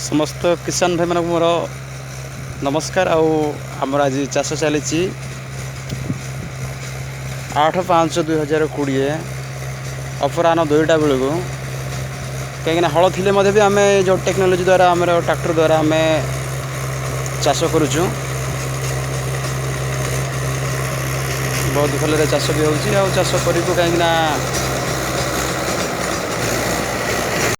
समस्त किसान भाई मानक मोर नमस्कार। आमर आज चाष चली 8/5/2020 अपराह 2टा बेलू कहीं हल थी भी आम जो टेक्नोलोजी द्वारा आम ट्रैक्टर द्वारा आम चाष करुचु बहुत भल चाष भी हो चाष करूँ कहीं